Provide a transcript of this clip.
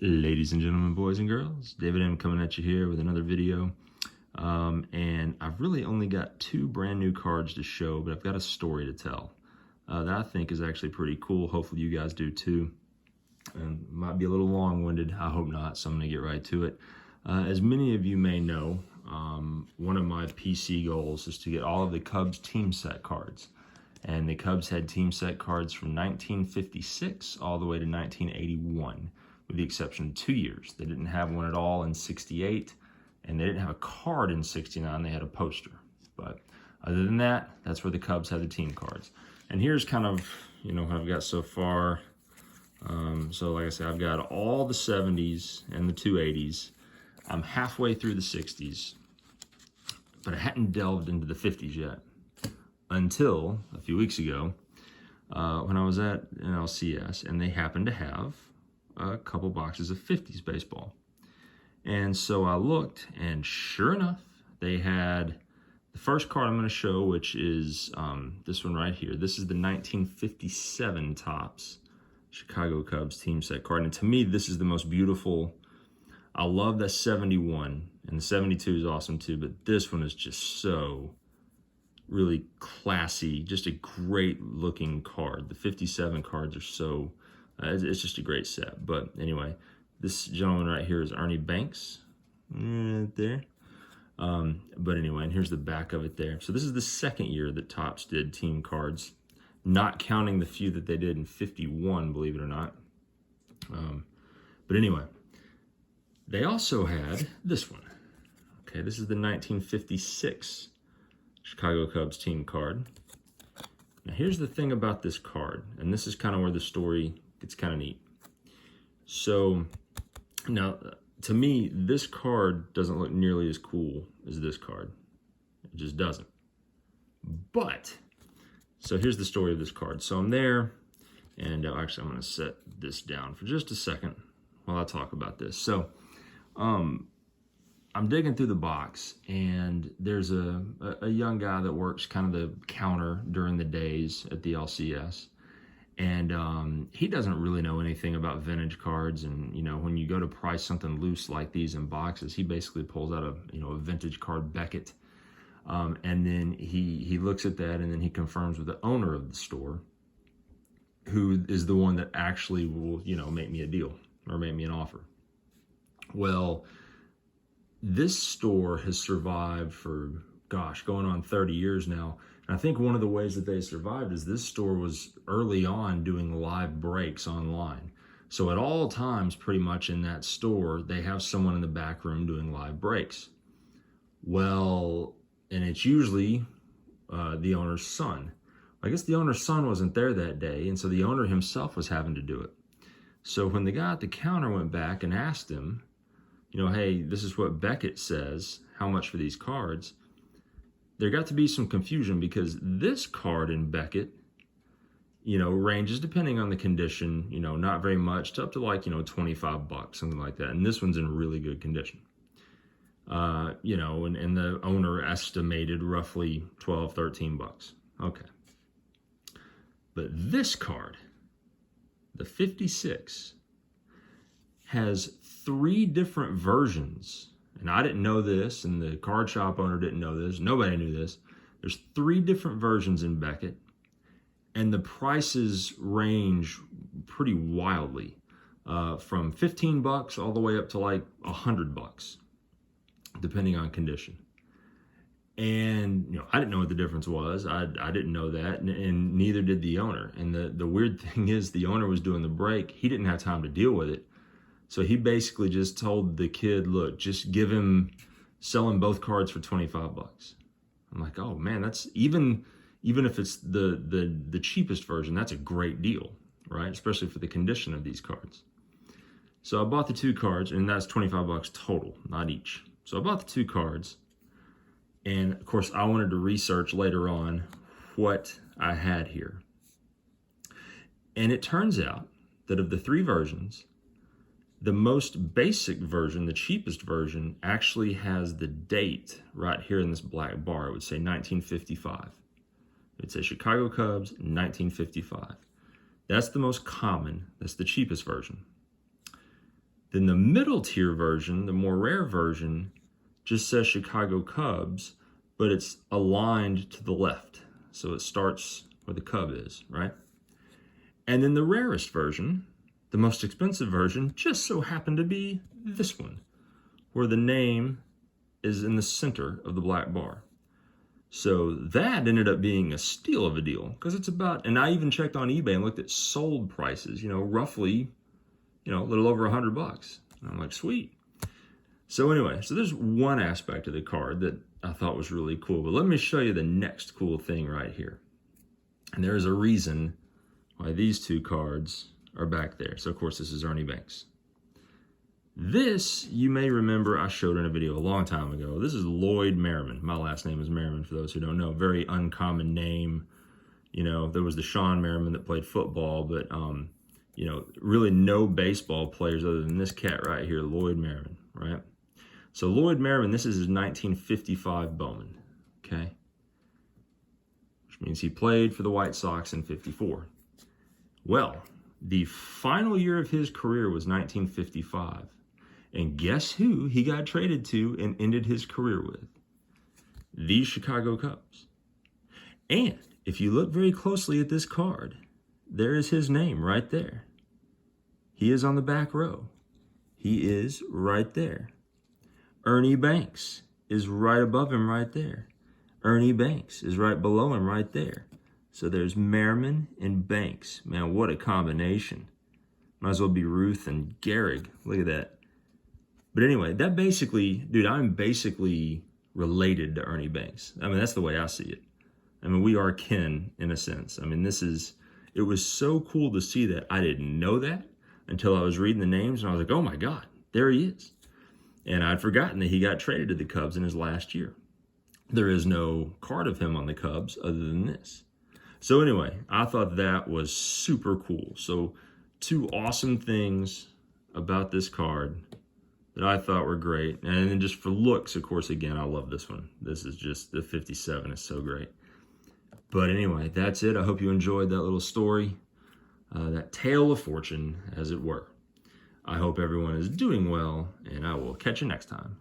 Ladies and gentlemen, boys and girls, David M coming at you here with another video. And I've really only got two brand new cards to show, but I've got a story to tell that I think is actually pretty cool. Hopefully you guys do too. And might be a little long-winded. I hope not, so I'm going to get right to it. As many of you may know, one of my PC goals is to get all of the Cubs team set cards. And the Cubs had team set cards from 1956 all the way to 1981. With the exception of 2 years. They didn't have one at all in 68, and they didn't have a card in 69, they had a poster. But other than that, that's where the Cubs had the team cards. And here's kind of, what I've got so far. So like I said, I've got all the 70s and the 280s. I'm halfway through the 60s, but I hadn't delved into the 50s yet until a few weeks ago when I was at NLCS, and they happened to have a couple boxes of 50s baseball. And so I looked, and sure enough, they had the first card I'm going to show, which is this one right here. This is the 1957 Topps Chicago Cubs team set card. And to me, this is the most beautiful. I love that 71, and the 72 is awesome too, but this one is just so really classy, just a great looking card. The 57 cards are so it's just a great set. But anyway, this gentleman right here is Ernie Banks. There. But anyway, and here's the back of it there. So this is the second year that Topps did team cards, not counting the few that they did in 51, believe it or not. But anyway, they also had this one. Okay, this is the 1956 Chicago Cubs team card. Now here's the thing about this card, and this is kind of where the story gets kind of neat. So now, to me, this card doesn't look nearly as cool as this card. It just doesn't. But, so here's the story of this card. So I'm there, and actually I'm going to set this down for just a second while I talk about this. So I'm digging through the box, and there's a young guy that works kind of the counter during the days at the LCS. And he doesn't really know anything about vintage cards. And, when you go to price something loose like these in boxes, he basically pulls out a vintage card Beckett. And then he looks at that, and then he confirms with the owner of the store, who is the one that actually will, make me a deal or make me an offer. Well, this store has survived for, going on 30 years now. And I think one of the ways that they survived is this store was early on doing live breaks online. So at all times, pretty much in that store, they have someone in the back room doing live breaks. Well, and it's usually the owner's son. I guess the owner's son wasn't there that day, and so the owner himself was having to do it. So when the guy at the counter went back and asked him, hey, this is what Beckett says, how much for these cards? There got to be some confusion, because this card in Beckett, ranges depending on the condition, not very much, to up to like, $25, something like that. And this one's in really good condition. And the owner estimated roughly 12, 13 bucks. Okay. But this card, the 56, has 3 different versions. And I didn't know this, and the card shop owner didn't know this. Nobody knew this. There's 3 different versions in Beckett, and the prices range pretty wildly, from 15 bucks all the way up to like 100 bucks, depending on condition. And I didn't know what the difference was. I didn't know that, and neither did the owner. And the weird thing is, the owner was doing the break. He didn't have time to deal with it. So he basically just told the kid, look, just give him, selling both cards for 25 bucks. I'm like, oh man, that's even if it's the cheapest version, that's a great deal, right? Especially for the condition of these cards. So I bought the 2 cards, and that's 25 bucks total, not each. So I bought the 2 cards, and of course I wanted to research later on what I had here. And it turns out that of the 3 versions, the most basic version, the cheapest version, actually has the date right here in this black bar. It would say 1955. It would say Chicago Cubs, 1955. That's the most common. That's the cheapest version. Then the middle tier version, the more rare version, just says Chicago Cubs, but it's aligned to the left. So it starts where the Cub is, right? And then the rarest version, the most expensive version, just so happened to be this one, where the name is in the center of the black bar. So that ended up being a steal of a deal, because it's about, and I even checked on eBay and looked at sold prices, roughly, a little over $100. And I'm like, sweet. So anyway, so there's one aspect of the card that I thought was really cool, but let me show you the next cool thing right here. And there is a reason why these two cards are back there. So of course this is Ernie Banks. This, you may remember I showed in a video a long time ago. This is Lloyd Merriman. My last name is Merriman, for those who don't know. Very uncommon name. There was the Sean Merriman that played football, but, really no baseball players other than this cat right here, Lloyd Merriman, right? So Lloyd Merriman, this is his 1955 Bowman, okay? Which means he played for the White Sox in '54. Well, the final year of his career was 1955. And guess who he got traded to and ended his career with? The Chicago Cubs. And if you look very closely at this card, there is his name right there. He is on the back row. He is right there. Ernie Banks is right above him right there. Ernie Banks is right below him right there. So there's Merriman and Banks. Man, what a combination. Might as well be Ruth and Gehrig. Look at that. But anyway, that basically, dude, I'm basically related to Ernie Banks. I mean, that's the way I see it. I mean, we are kin in a sense. I mean, it was so cool to see that. I didn't know that until I was reading the names and I was like, oh my God, there he is. And I'd forgotten that he got traded to the Cubs in his last year. There is no card of him on the Cubs other than this. So anyway, I thought that was super cool. So two awesome things about this card that I thought were great. And then just for looks, of course, again, I love this one. This is just, the 57 is so great. But anyway, that's it. I hope you enjoyed that little story, that tale of fortune, as it were. I hope everyone is doing well, and I will catch you next time.